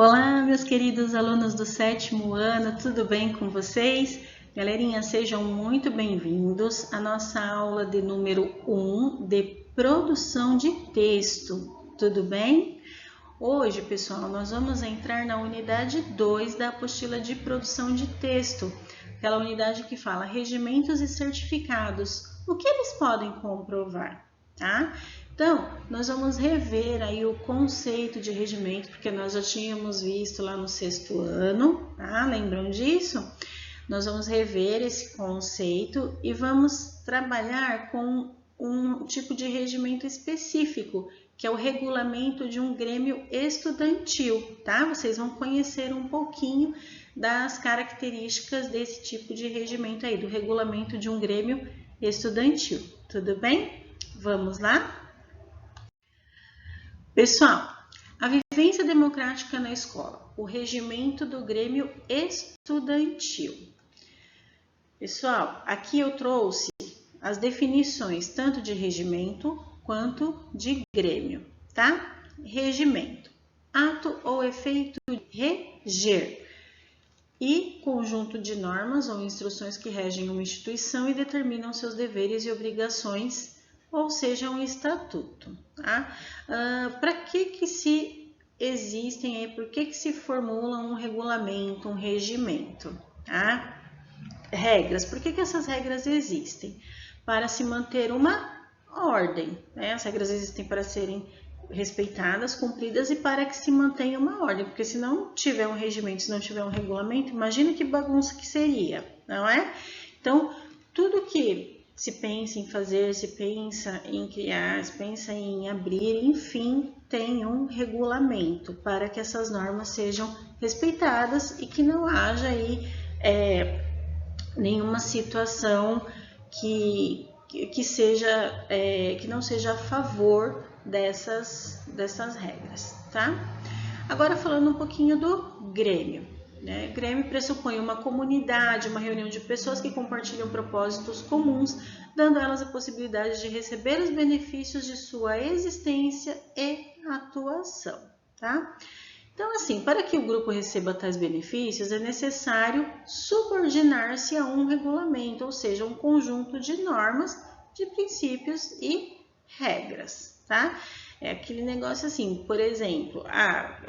Olá, meus queridos alunos do 7º ano, tudo bem com vocês? Galerinha, sejam muito bem-vindos à nossa aula de número 1 de produção de texto, tudo bem? Hoje, pessoal, nós vamos entrar na unidade 2 da apostila de produção de texto, aquela unidade que fala regimentos e certificados, o que eles podem comprovar, tá? Então, nós vamos rever aí o conceito de regimento, porque nós já tínhamos visto lá no 6º ano, tá? Lembram disso? Nós vamos rever esse conceito e vamos trabalhar com um tipo de regimento específico, que é o regulamento de um grêmio estudantil, tá? Vocês vão conhecer um pouquinho das características desse tipo de regimento aí, do regulamento de um grêmio estudantil, tudo bem? Vamos lá? Pessoal, a vivência democrática na escola, o regimento do grêmio estudantil. Pessoal, aqui eu trouxe as definições tanto de regimento quanto de grêmio, tá? Regimento, ato ou efeito de reger e conjunto de normas ou instruções que regem uma instituição e determinam seus deveres e obrigações, ou seja, um estatuto, tá? Para que se existem aí, por que se formula um regulamento, um regimento, tá? Regras, por que essas regras existem? Para se manter uma ordem, né? As regras existem para serem respeitadas, cumpridas e para que se mantenha uma ordem, porque se não tiver um regimento, se não tiver um regulamento, imagina que bagunça que seria, não é? Então, tudo que se pensa em fazer, se pensa em criar, se pensa em abrir, enfim, tem um regulamento para que essas normas sejam respeitadas e que não haja aí nenhuma situação que não seja a favor dessas regras, tá? Agora falando um pouquinho do grêmio, né? Grêmio pressupõe uma comunidade, uma reunião de pessoas que compartilham propósitos comuns, dando a elas a possibilidade de receber os benefícios de sua existência e atuação, tá? Então, assim, para que o grupo receba tais benefícios, é necessário subordinar-se a um regulamento, ou seja, um conjunto de normas, de princípios e regras, tá? É aquele negócio assim, por exemplo,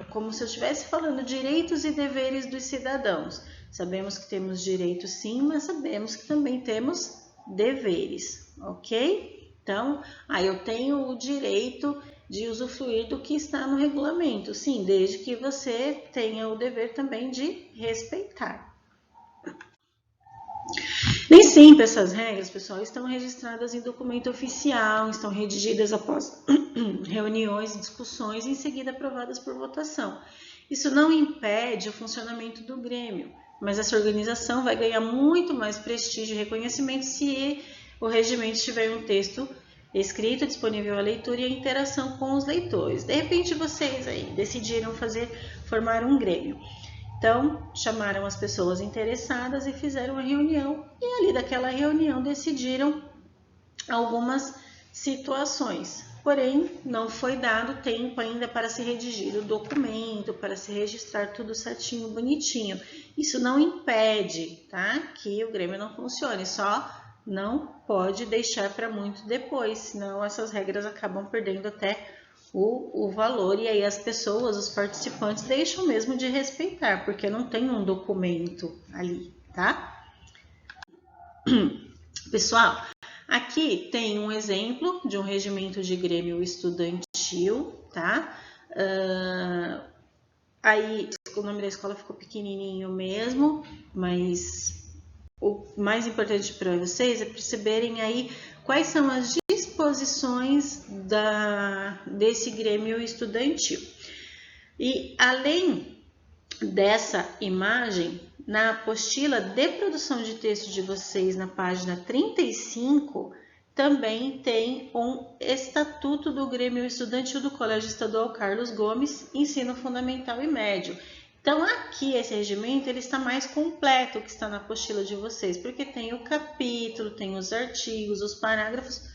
como se eu estivesse falando direitos e deveres dos cidadãos. Sabemos que temos direitos sim, mas sabemos que também temos deveres, ok? Então, eu tenho o direito de usufruir do que está no regulamento, sim, desde que você tenha o dever também de respeitar. Nem sempre essas regras, pessoal, estão registradas em documento oficial, estão redigidas após reuniões e discussões e em seguida aprovadas por votação. Isso não impede o funcionamento do grêmio, mas essa organização vai ganhar muito mais prestígio e reconhecimento se o regimento tiver um texto escrito, disponível à leitura e à interação com os leitores. De repente vocês aí decidiram formar um grêmio. Então, chamaram as pessoas interessadas e fizeram uma reunião. E ali daquela reunião decidiram algumas situações. Porém, não foi dado tempo ainda para se redigir o documento, para se registrar tudo certinho, bonitinho. Isso não impede, tá, que o grêmio não funcione, só não pode deixar para muito depois, senão essas regras acabam perdendo até o valor e aí as pessoas, os participantes, deixam mesmo de respeitar, porque não tem um documento ali, tá? Pessoal, aqui tem um exemplo de um regimento de grêmio estudantil, tá? Aí o nome da escola ficou pequenininho mesmo, mas o mais importante para vocês é perceberem aí quais são as disposições desse grêmio estudantil. E além dessa imagem, na apostila de produção de texto de vocês, na página 35, também tem um estatuto do grêmio estudantil do Colégio Estadual Carlos Gomes, ensino fundamental e médio. Então, aqui esse regimento ele está mais completo que está na apostila de vocês, porque tem o capítulo, tem os artigos, os parágrafos,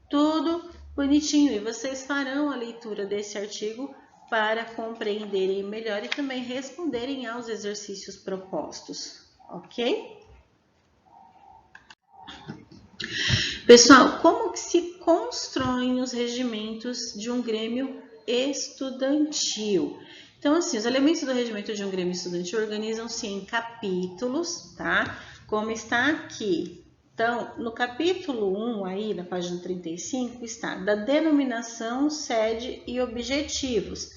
tudo bonitinho. E vocês farão a leitura desse artigo para compreenderem melhor e também responderem aos exercícios propostos, ok? Pessoal, como que se constroem os regimentos de um grêmio estudantil? Então, assim, os elementos do regimento de um grêmio estudantil organizam-se em capítulos, tá? Como está aqui. Então, no capítulo 1, aí, na página 35, está da denominação, sede e objetivos.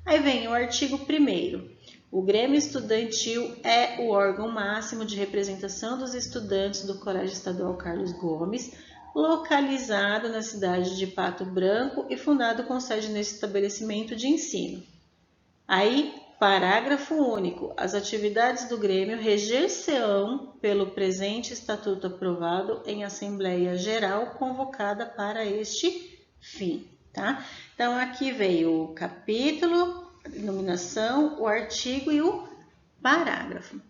Aí vem o artigo 1º. O Grêmio Estudantil é o órgão máximo de representação dos estudantes do Colégio Estadual Carlos Gomes, localizado na cidade de Pato Branco e fundado com sede nesse estabelecimento de ensino. Aí, parágrafo único. As atividades do Grêmio reger-se-ão pelo presente estatuto aprovado em Assembleia Geral convocada para este fim, tá? Então, aqui veio o capítulo, a denominação, o artigo e o parágrafo.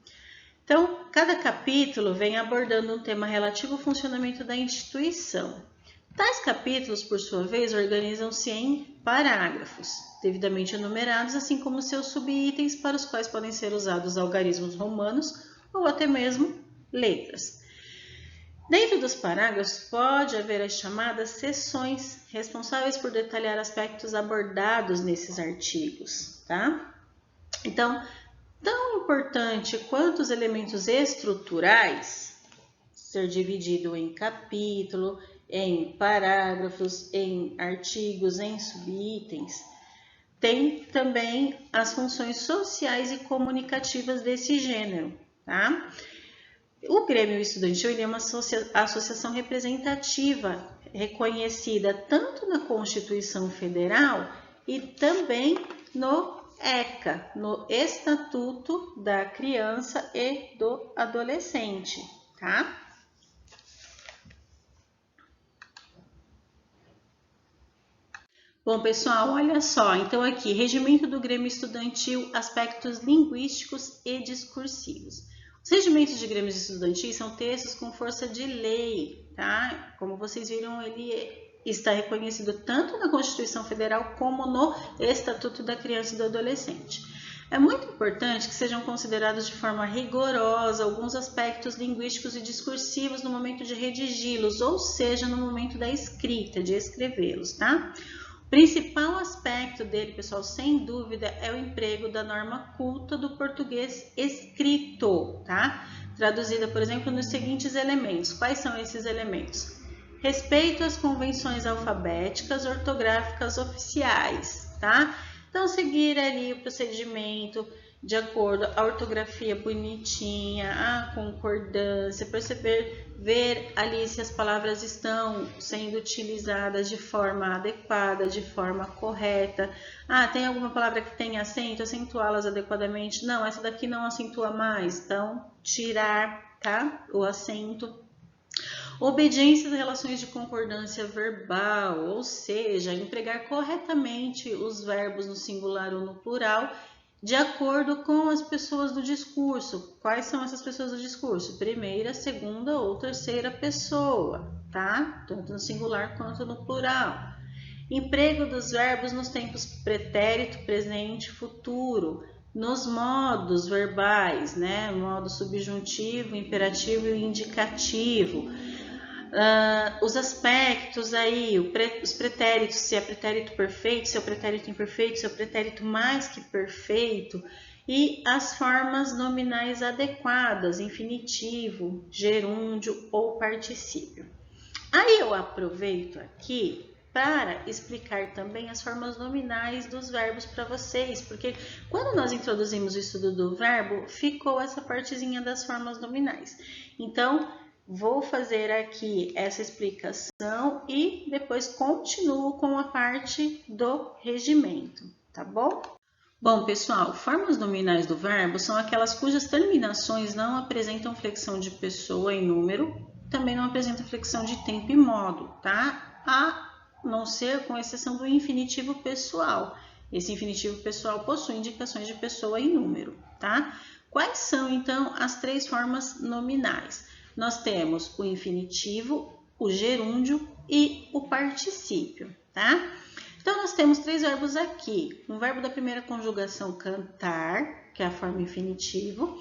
Então, cada capítulo vem abordando um tema relativo ao funcionamento da instituição. Tais capítulos, por sua vez, organizam-se em parágrafos, devidamente enumerados, assim como seus subitens, para os quais podem ser usados algarismos romanos ou até mesmo letras. Dentro dos parágrafos, pode haver as chamadas seções, responsáveis por detalhar aspectos abordados nesses artigos, tá? Então, tão importante quanto os elementos estruturais, ser dividido em capítulo, em parágrafos, em artigos, em subitens, tem também as funções sociais e comunicativas desse gênero, tá? O Grêmio Estudantil ele é uma associação representativa, reconhecida tanto na Constituição Federal e também no ECA, no Estatuto da Criança e do Adolescente, tá? Bom, pessoal, olha só. Então, aqui, regimento do Grêmio Estudantil, aspectos linguísticos e discursivos. Os regimentos de grêmios estudantis são textos com força de lei, tá? Como vocês viram, ele está reconhecido tanto na Constituição Federal como no Estatuto da Criança e do Adolescente. É muito importante que sejam considerados de forma rigorosa alguns aspectos linguísticos e discursivos no momento de redigi-los, ou seja, no momento da escrita, de escrevê-los, tá? O principal aspecto dele, pessoal, sem dúvida, é o emprego da norma culta do português escrito, tá? Traduzida, por exemplo, nos seguintes elementos. Quais são esses elementos? Respeito às convenções alfabéticas ortográficas oficiais, tá? Então, seguir ali o procedimento de acordo a ortografia bonitinha, a concordância, ver ali se as palavras estão sendo utilizadas de forma adequada, de forma correta. Ah, tem alguma palavra que tem acento, acentuá-las adequadamente? Não, essa daqui não acentua mais, então tirar, tá? O acento. Obediência às relações de concordância verbal, ou seja, empregar corretamente os verbos no singular ou no plural, de acordo com as pessoas do discurso. Quais são essas pessoas do discurso? Primeira, segunda ou terceira pessoa, tá? Tanto no singular quanto no plural. Emprego dos verbos nos tempos pretérito, presente, futuro, nos modos verbais, né? Modo subjuntivo, imperativo e indicativo. Os aspectos aí, os pretéritos, se é pretérito perfeito, se é o pretérito imperfeito, se é o pretérito mais que perfeito, e as formas nominais adequadas, infinitivo, gerúndio ou particípio. Aí eu aproveito aqui para explicar também as formas nominais dos verbos para vocês, porque quando nós introduzimos o estudo do verbo, ficou essa partezinha das formas nominais. Então, vou fazer aqui essa explicação e depois continuo com a parte do regimento, tá bom? Bom, pessoal, formas nominais do verbo são aquelas cujas terminações não apresentam flexão de pessoa e número, também não apresentam flexão de tempo e modo, tá? A não ser com exceção do infinitivo pessoal. Esse infinitivo pessoal possui indicações de pessoa e número, tá? Quais são, então, as três formas nominais? Nós temos o infinitivo, o gerúndio e o particípio, tá? Então, nós temos 3 verbos aqui. Um verbo da primeira conjugação, cantar, que é a forma infinitivo.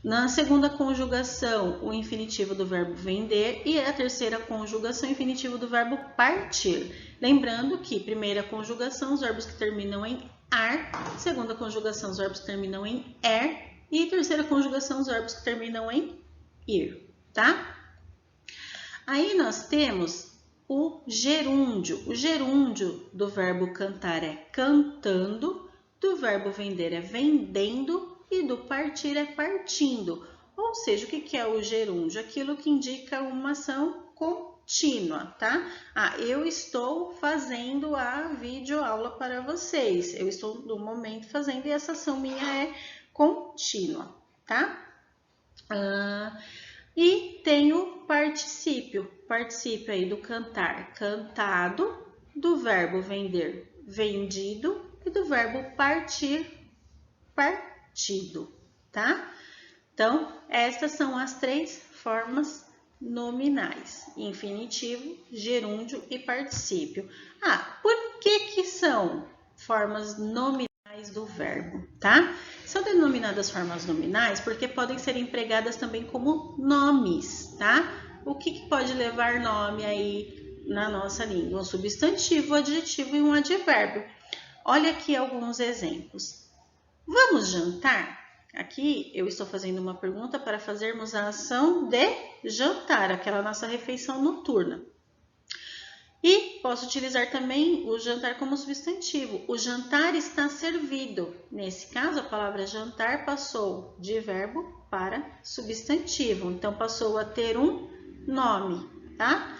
Na segunda conjugação, o infinitivo do verbo vender. E a terceira conjugação, o infinitivo do verbo partir. Lembrando que primeira conjugação, os verbos que terminam em ar. Segunda conjugação, os verbos que terminam em er. E terceira conjugação, os verbos que terminam em ir, tá? Aí nós temos o gerúndio. O gerúndio do verbo cantar é cantando, do verbo vender é vendendo e do partir é partindo. Ou seja, o que é o gerúndio? Aquilo que indica uma ação contínua, tá? Eu estou fazendo a videoaula para vocês. Eu estou no momento fazendo e essa ação minha é contínua, tá? E tem o particípio aí do cantar, cantado, do verbo vender, vendido e do verbo partir, partido, tá? Então, estas são as 3 formas nominais, infinitivo, gerúndio e particípio. Por que são formas nominais do verbo, tá? São denominadas formas nominais porque podem ser empregadas também como nomes, tá? O que pode levar nome aí na nossa língua? Um substantivo, um adjetivo e um advérbio. Olha aqui alguns exemplos. Vamos jantar? Aqui eu estou fazendo uma pergunta para fazermos a ação de jantar, aquela nossa refeição noturna. E posso utilizar também o jantar como substantivo. O jantar está servido. Nesse caso, a palavra jantar passou de verbo para substantivo. Então, passou a ter um nome, tá?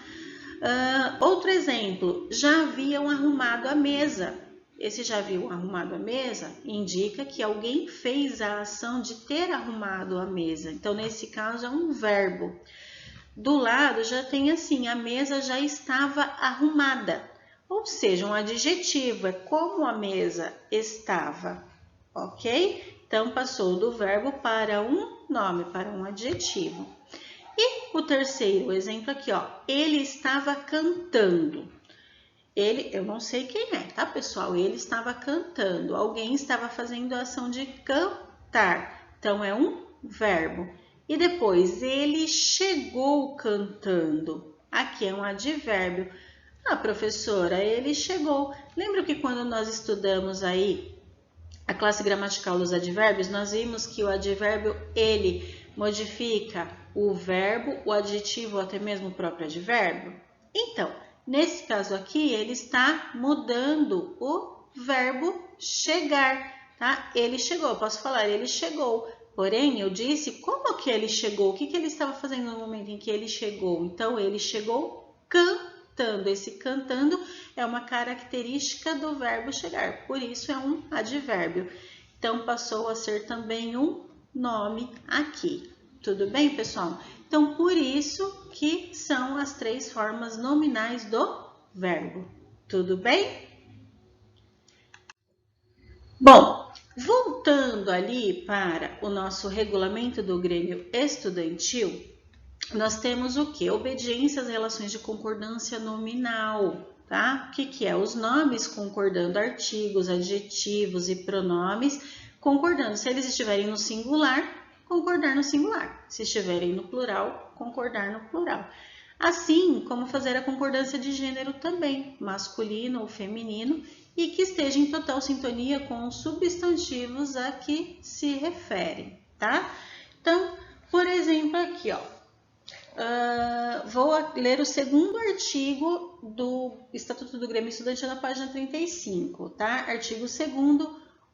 Outro exemplo, já haviam arrumado a mesa. Esse já haviam arrumado a mesa indica que alguém fez a ação de ter arrumado a mesa. Então, nesse caso, é um verbo. Do lado já tem assim, a mesa já estava arrumada, ou seja, um adjetivo, é como a mesa estava, ok? Então, passou do verbo para um nome, para um adjetivo. E o terceiro exemplo aqui, ó, ele estava cantando. Ele, eu não sei quem é, tá, pessoal? Ele estava cantando, alguém estava fazendo a ação de cantar, então é um verbo. E depois, ele chegou cantando. Aqui é um advérbio. Professora, ele chegou. Lembra que quando nós estudamos aí a classe gramatical dos advérbios, nós vimos que o advérbio, ele modifica o verbo, o adjetivo ou até mesmo o próprio advérbio? Então, nesse caso aqui, ele está mudando o verbo chegar, tá? Ele chegou, eu posso falar, ele chegou. Porém, eu disse como que ele chegou, o que ele estava fazendo no momento em que ele chegou. Então, ele chegou cantando. Esse cantando é uma característica do verbo chegar, por isso é um advérbio. Então, passou a ser também um nome aqui. Tudo bem, pessoal? Então, por isso que são as 3 formas nominais do verbo. Tudo bem? Bom, voltando ali para o nosso regulamento do Grêmio Estudantil, nós temos o que? Obediência às relações de concordância nominal, tá? O que é? Os nomes concordando artigos, adjetivos e pronomes, concordando. Se eles estiverem no singular, concordar no singular. Se estiverem no plural, concordar no plural. Assim como fazer a concordância de gênero também, masculino ou feminino, e que esteja em total sintonia com os substantivos a que se referem, tá? Então, por exemplo, aqui, ó, vou ler o 2º artigo do Estatuto do Grêmio Estudantil na página 35, tá? Artigo 2º,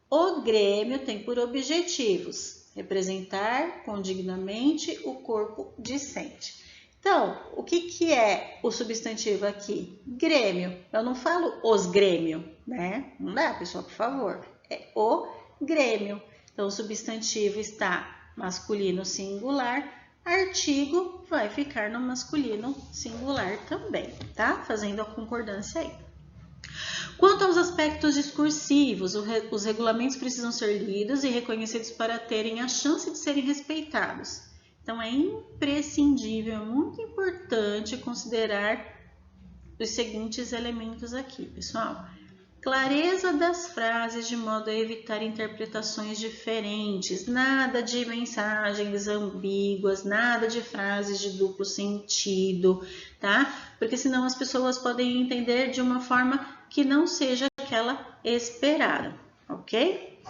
o Grêmio tem por objetivos representar condignamente o corpo discente. Então, o que é o substantivo aqui? Grêmio. Eu não falo os Grêmio, né? Não dá, pessoal, por favor. É o Grêmio. Então, o substantivo está masculino singular, artigo vai ficar no masculino singular também, tá? Fazendo a concordância aí. Quanto aos aspectos discursivos, os regulamentos precisam ser lidos e reconhecidos para terem a chance de serem respeitados. Então, é imprescindível, é muito importante considerar os seguintes elementos aqui, pessoal. Clareza das frases de modo a evitar interpretações diferentes, nada de mensagens ambíguas, nada de frases de duplo sentido, tá? Porque senão as pessoas podem entender de uma forma que não seja aquela esperada, ok?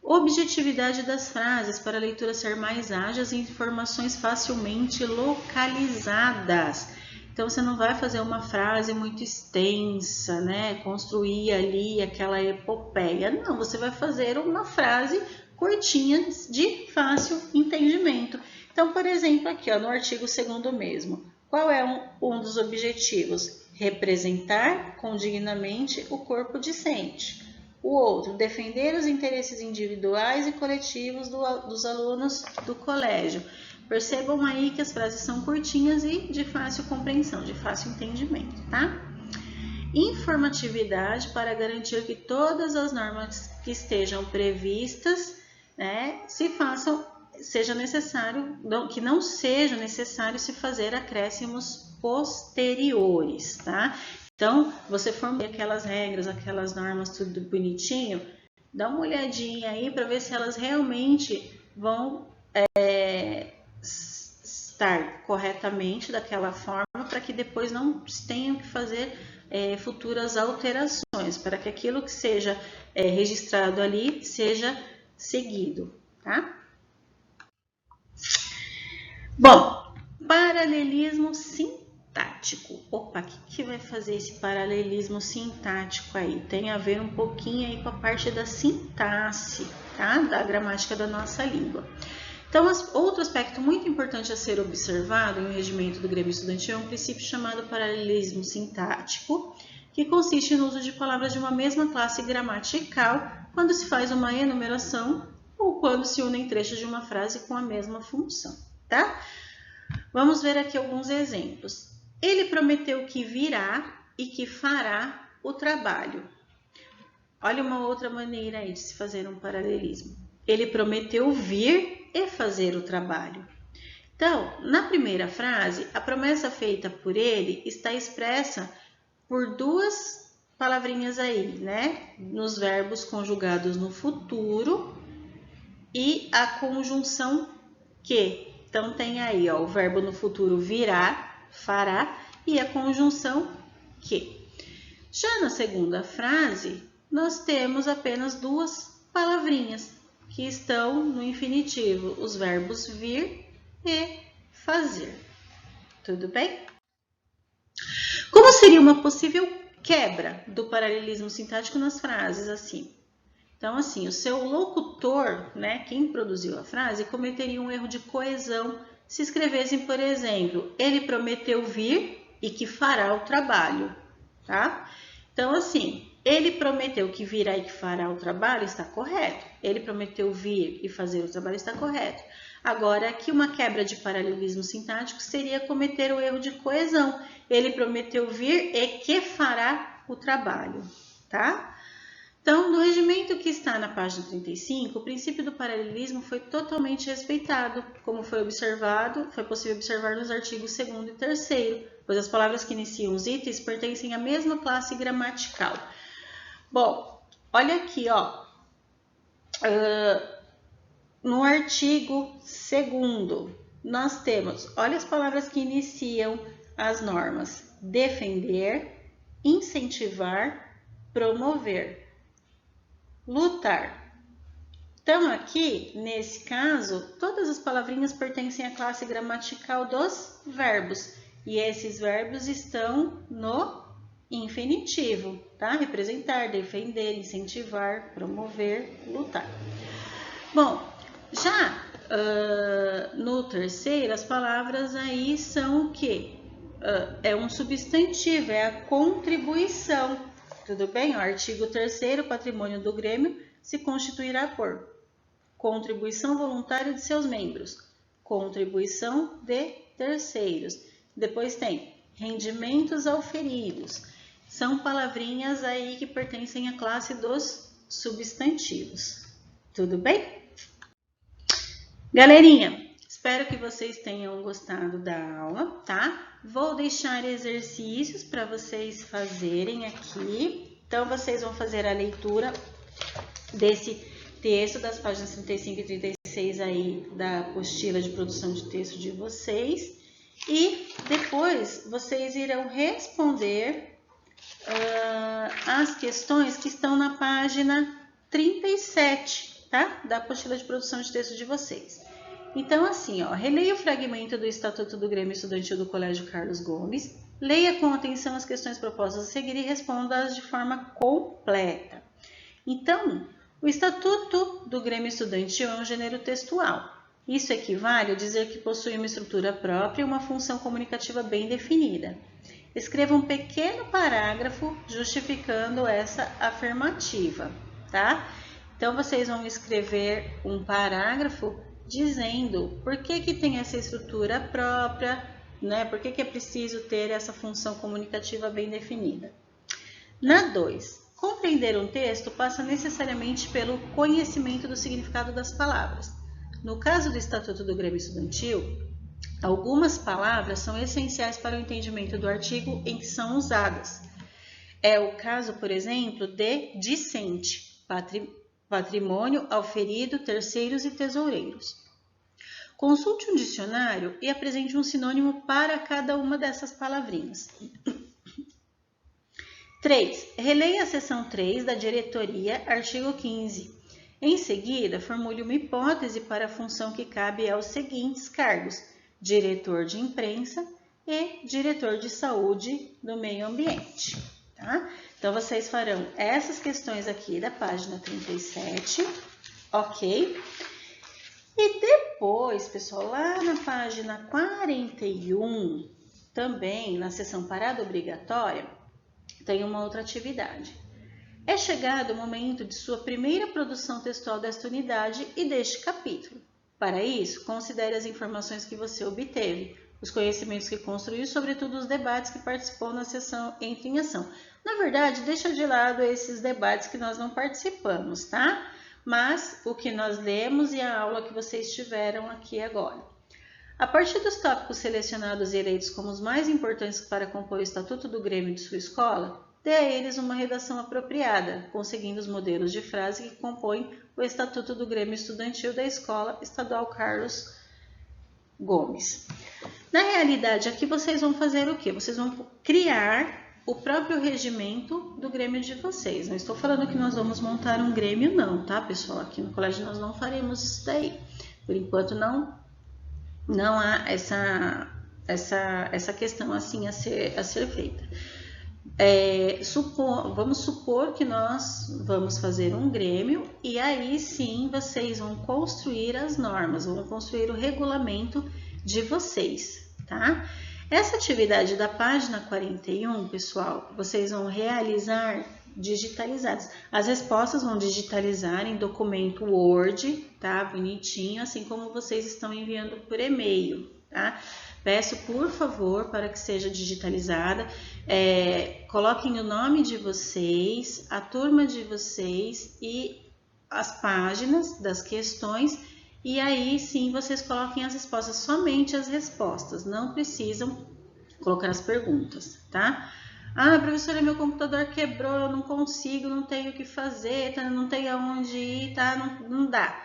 Objetividade das frases para a leitura ser mais ágil e informações facilmente localizadas. Então, você não vai fazer uma frase muito extensa, né? Construir ali aquela epopeia. Não, você vai fazer uma frase curtinha de fácil entendimento. Então, por exemplo, aqui ó, no artigo 2º mesmo. Qual é um dos objetivos? Representar condignamente o corpo discente. O outro, defender os interesses individuais e coletivos dos alunos do colégio. Percebam aí que as frases são curtinhas e de fácil compreensão, de fácil entendimento, tá? Informatividade para garantir que todas as normas que estejam previstas, né, que não seja necessário se fazer acréscimos posteriores, tá? Então, você formula aquelas regras, aquelas normas, tudo bonitinho, dá uma olhadinha aí para ver se elas realmente vão estar corretamente daquela forma, para que depois não tenham que fazer futuras alterações, para que aquilo que seja registrado ali seja seguido, tá? Bom, paralelismo sintático. Opa, o que vai fazer esse paralelismo sintático aí? Tem a ver um pouquinho aí com a parte da sintaxe, tá? Da gramática da nossa língua. Então, outro aspecto muito importante a ser observado em um regimento do Grêmio Estudantil é um princípio chamado paralelismo sintático, que consiste no uso de palavras de uma mesma classe gramatical quando se faz uma enumeração ou quando se unem trechos de uma frase com a mesma função, tá? Vamos ver aqui alguns exemplos. Ele prometeu que virá e que fará o trabalho. Olha uma outra maneira aí de se fazer um paralelismo. Ele prometeu vir e fazer o trabalho. Então, na primeira frase, a promessa feita por ele está expressa por duas palavrinhas aí, né? Nos verbos conjugados no futuro e a conjunção que. Então, tem aí ó, o verbo no futuro virá, fará, e a conjunção que. Já na segunda frase, nós temos apenas duas palavrinhas que estão no infinitivo, os verbos vir e fazer. Tudo bem? Como seria uma possível quebra do paralelismo sintático nas frases assim? Então, assim, o seu locutor, né, quem produziu a frase, cometeria um erro de coesão se escrevessem, por exemplo, ele prometeu vir e que fará o trabalho, tá? Então, assim, ele prometeu que virá e que fará o trabalho, está correto. Ele prometeu vir e fazer o trabalho, está correto. Agora, aqui uma quebra de paralelismo sintático seria cometer o erro de coesão. Ele prometeu vir e que fará o trabalho, tá? Então, no regimento que está na página 35, o princípio do paralelismo foi totalmente respeitado, como foi possível observar nos artigos 2º e 3º, pois as palavras que iniciam os itens pertencem à mesma classe gramatical. Bom, olha aqui, ó, no artigo 2º, nós temos, olha as palavras que iniciam as normas: defender, incentivar, promover, lutar. Então, aqui, nesse caso, todas as palavrinhas pertencem à classe gramatical dos verbos. E esses verbos estão no infinitivo, tá? Representar, defender, incentivar, promover, lutar. Bom, já no terceiro, as palavras aí são o quê? É um substantivo, é a contribuição. Tudo bem? O artigo 3º, patrimônio do Grêmio, se constituirá por contribuição voluntária de seus membros, contribuição de terceiros. Depois tem rendimentos auferidos. São palavrinhas aí que pertencem à classe dos substantivos. Tudo bem? Galerinha, espero que vocês tenham gostado da aula, tá? Vou deixar exercícios para vocês fazerem aqui. Então, vocês vão fazer a leitura desse texto das páginas 35 e 36 aí da apostila de produção de texto de vocês. E depois vocês irão responder as questões que estão na página 37, tá? Da apostila de produção de texto de vocês. Então, assim, ó, releia o fragmento do Estatuto do Grêmio Estudantil do Colégio Carlos Gomes, leia com atenção as questões propostas a seguir e responda-as de forma completa. Então, o Estatuto do Grêmio Estudantil é um gênero textual. Isso equivale a dizer que possui uma estrutura própria e uma função comunicativa bem definida. Escreva um pequeno parágrafo justificando essa afirmativa, tá? Então, vocês vão escrever um parágrafo dizendo por que tem essa estrutura própria, né? Por que é preciso ter essa função comunicativa bem definida. Na 2, compreender um texto passa necessariamente pelo conhecimento do significado das palavras. No caso do Estatuto do Grêmio Estudantil, algumas palavras são essenciais para o entendimento do artigo em que são usadas. É o caso, por exemplo, de discente, patrimônio, auferido, terceiros e tesoureiros. Consulte um dicionário e apresente um sinônimo para cada uma dessas palavrinhas. 3. Releia a seção 3 da diretoria, artigo 15. Em seguida, formule uma hipótese para a função que cabe aos seguintes cargos: diretor de imprensa e diretor de saúde do meio ambiente. Tá? Então, vocês farão essas questões aqui da página 37, ok? E depois, pessoal, lá na página 41, também na seção parada obrigatória, tem uma outra atividade. É chegado o momento de sua primeira produção textual desta unidade e deste capítulo. Para isso, considere as informações que você obteve, os conhecimentos que construiu e, sobretudo, os debates que participou na sessão Entre em Ação. Na verdade, deixa de lado esses debates que nós não participamos, tá? Mas o que nós lemos e a aula que vocês tiveram aqui agora. A partir dos tópicos selecionados e eleitos como os mais importantes para compor o Estatuto do Grêmio de sua escola, dê a eles uma redação apropriada, conseguindo os modelos de frase que compõem o Estatuto do Grêmio Estudantil da Escola Estadual Carlos Gomes. Na realidade, aqui vocês vão fazer o quê? Vocês vão criar o próprio regimento do Grêmio de vocês. Não estou falando que nós vamos montar um Grêmio não, tá, pessoal? Aqui no colégio nós não faremos isso daí. Por enquanto não há essa questão assim a ser feita. Vamos supor que nós vamos fazer um Grêmio e aí sim vocês vão construir as normas, vão construir o regulamento de vocês, tá? Essa atividade da página 41, pessoal, vocês vão realizar digitalizadas. As respostas vão digitalizar em documento Word, tá? Bonitinho, assim como vocês estão enviando por e-mail, tá? Peço, por favor, para que seja digitalizada. Coloquem o nome de vocês, a turma de vocês e as páginas das questões. E aí, sim, vocês coloquem as respostas, somente as respostas. Não precisam colocar as perguntas, tá? Ah, professora, meu computador quebrou, eu não consigo, não tenho o que fazer, tá? Não tenho aonde ir, tá? Não dá.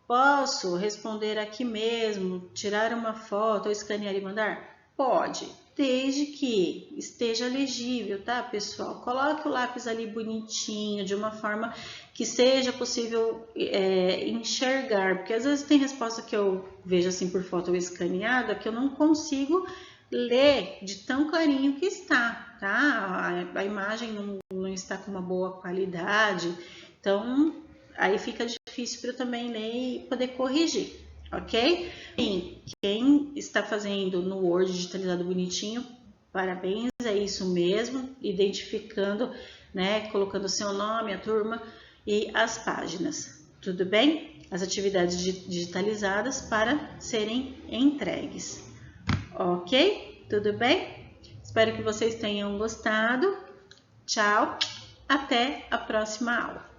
Posso responder aqui mesmo, tirar uma foto ou escanear e mandar? Pode, desde que esteja legível, tá, pessoal? Coloque o lápis ali bonitinho, de uma forma que seja possível enxergar, porque às vezes tem resposta que eu vejo assim por foto ou escaneada que eu não consigo ler de tão clarinho que está, tá? A imagem não está com uma boa qualidade, então aí fica difícil para eu também ler e poder corrigir, ok? Quem está fazendo no Word digitalizado bonitinho, parabéns, é isso mesmo, identificando, né, colocando o seu nome, a turma e as páginas, tudo bem? As atividades digitalizadas para serem entregues, ok? Tudo bem? Espero que vocês tenham gostado. Tchau, até a próxima aula.